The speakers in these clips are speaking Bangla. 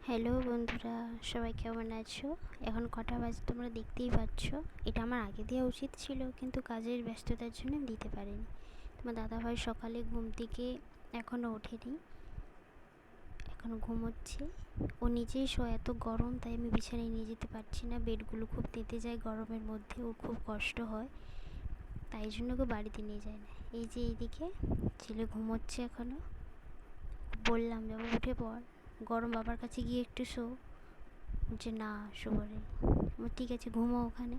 হ্যালো বন্ধুরা, সবাই কেমন আছো? এখন কটা বাজে তোমরা দেখতেই পাচ্ছ। এটা আমার আগে দেওয়া উচিত ছিল, কিন্তু কাজের ব্যস্ততার জন্য আমি দিতে পারিনি। তোমার দাদাভাই সকালে ঘুম থেকে এখনও ওঠেনি, এখনও ঘুমোচ্ছে। ও নিজেই এত গরম, তাই আমি বিছানায় নিয়ে যেতে পারছি না। বেডগুলো খুব তেতে যায় গরমের মধ্যে, ওর খুব কষ্ট হয়, তাই জন্য ওকে বাড়িতে নিয়ে যায় না। এই যে এইদিকে ছেলে ঘুমোচ্ছে এখনও। বললাম যাবো, উঠে পড়, গরম বাবার কাছে গিয়ে একটু শো। বলছে না, শোবো রে। ঠিক আছে, ঘুমো ওখানে।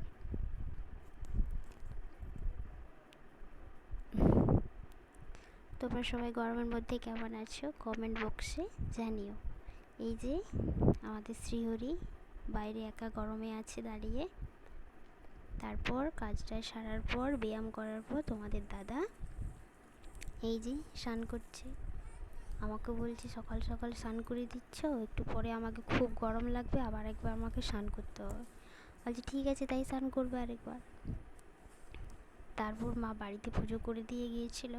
তোমরা সবাই গরমের মধ্যে কেমন আছো কমেন্ট বক্সে জানিও। এই যে আমাদের শ্রীহরি বাইরে একা গরমে আছে দাঁড়িয়ে। তারপর কাজটা সারার পর, ব্যায়াম করার পর তোমাদের দাদা এই যে স্নান করছে। আমাকে বলছে সকাল সকাল স্নান করে দিচ্ছ, একটু পরে আমাকে খুব গরম লাগবে, আবার একবার আমাকে স্নান করতে হবে। বলছি ঠিক আছে, তাই স্নান করবে আরেকবার। তারপর মা বাড়িতে পুজো করে দিয়ে গিয়েছিল,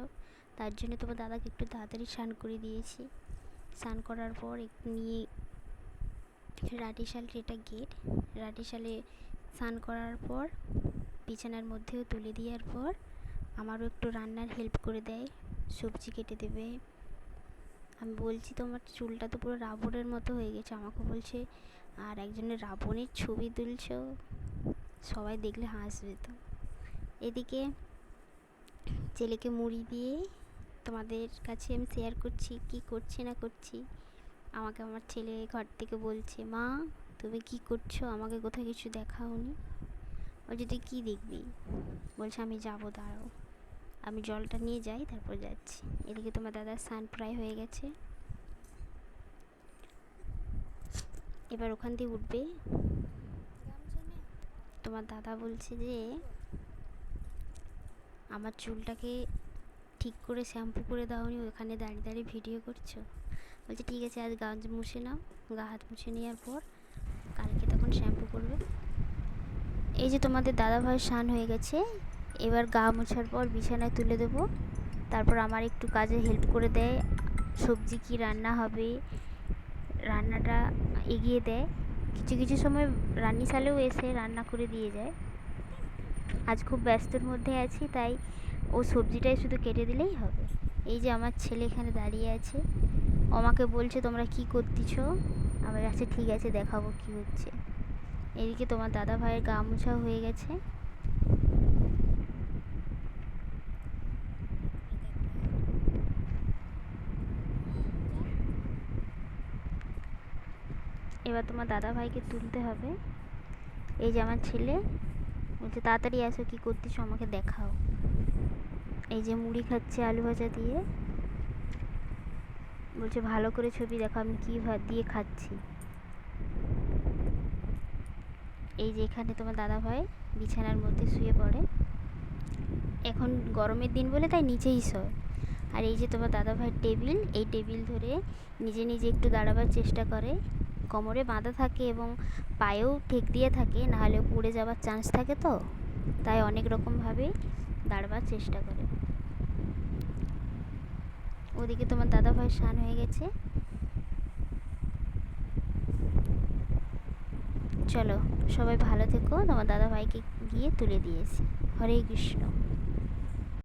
তার জন্য তোমার দাদাকে একটু তাড়াতাড়ি স্নান করে দিয়েছি। স্নান করার পর একটু নিয়ে রাটিশাল, এটা গেট, রাটিশালে স্নান করার পর বিছানার মধ্যেও তুলে দেওয়ার পর আমারও একটু রান্নার হেল্প করে দেয়, সবজি কেটে দেবে। আমি বলছি তোমার চুলটা তো পুরো রাবণের মতো হয়ে গেছে। আমাকে বলছে আর একজনের রাবণের ছবি তুলছ, সবাই দেখলে হাসবে তো। এদিকে ছেলেকে মুড়ি দিয়ে তোমাদের কাছে আমি শেয়ার করছি কি করছি না করছি। আমাকে আমার ছেলে ঘর থেকে বলছে, মা তুমি কি করছো, আমাকে কোথাও কিছু দেখাওনি। বলছে তুই কী দেখবি? বলছে আমি যাবো, দাঁড়াও আমি জলটা নিয়ে যাই, তারপর যাচ্ছি। এদিকে তোমার দাদার স্নান প্রায় হয়ে গেছে, এবার ওখান দিয়ে উঠবে। তোমার দাদা বলছে যে আমার চুলটাকে ঠিক করে শ্যাম্পু করে দাওনি, ওখানে দাঁড়িয়ে দাঁড়িয়ে ভিডিও করছো। বলছে ঠিক আছে, আজ গা মুছে নাও, গা হাত মুছে নেওয়ার পর কালকে তখন শ্যাম্পু করবে। এই যে তোমাদের দাদাভাই স্নান হয়ে গেছে, এবার গা মোছার পর বিছানায় তুলে দেবো। তারপর আমার একটু কাজে হেল্প করে দেয়, সবজি কি রান্না হবে রান্নাটা এগিয়ে দেয়। কিছু কিছু সময় রান্নিশালেও এসে রান্না করে দিয়ে যায়। আজ খুব ব্যস্তর মধ্যে আছি, তাই ও সবজিটাই শুধু কেটে দিলেই হবে। এই যে আমার ছেলে এখানে দাঁড়িয়ে আছে, আমাকে বলছে তোমরা কি করতেছ। আমার কাছে ঠিক আছে, দেখাবো কি হচ্ছে। এদিকে তোমার দাদা ভাইয়ের গা মোছা হয়ে গেছে। এবার তোমার দাদা ভাইকে তুলতে হবে। এই যে আমার ছেলে বলছে তাড়াতাড়ি আসো, কী করতেছো আমাকে দেখাও। এই যে মুড়ি খাচ্ছে আলু ভাজা দিয়ে, বলছে ভালো করে ছবি দেখো আমি কী দিয়ে খাচ্ছি। এই যে এখানে তোমার দাদা ভাই বিছানার মধ্যে শুয়ে পড়ে, এখন গরমের দিন বলে তাই নিচেই শোয়। আর এই যে তোমার দাদা ভাইয়ের টেবিল, এই টেবিল ধরে নিজে নিজে একটু দাঁড়াবার চেষ্টা করে। কোমরে বাঁধা থাকে এবং পায়েও ঠেক দিয়ে থাকে, নাহলে পড়ে যাওয়ার চান্স থাকে, তো তাই অনেক রকমভাবে দাঁড়াবার চেষ্টা করে। ওদিকে তোমার দাদা ভাই স্নান হয়ে গেছে। চলো সবাই ভালো থেকো, তোমার দাদা ভাইকে গিয়ে তুলে দিয়েছি। হরে কৃষ্ণ।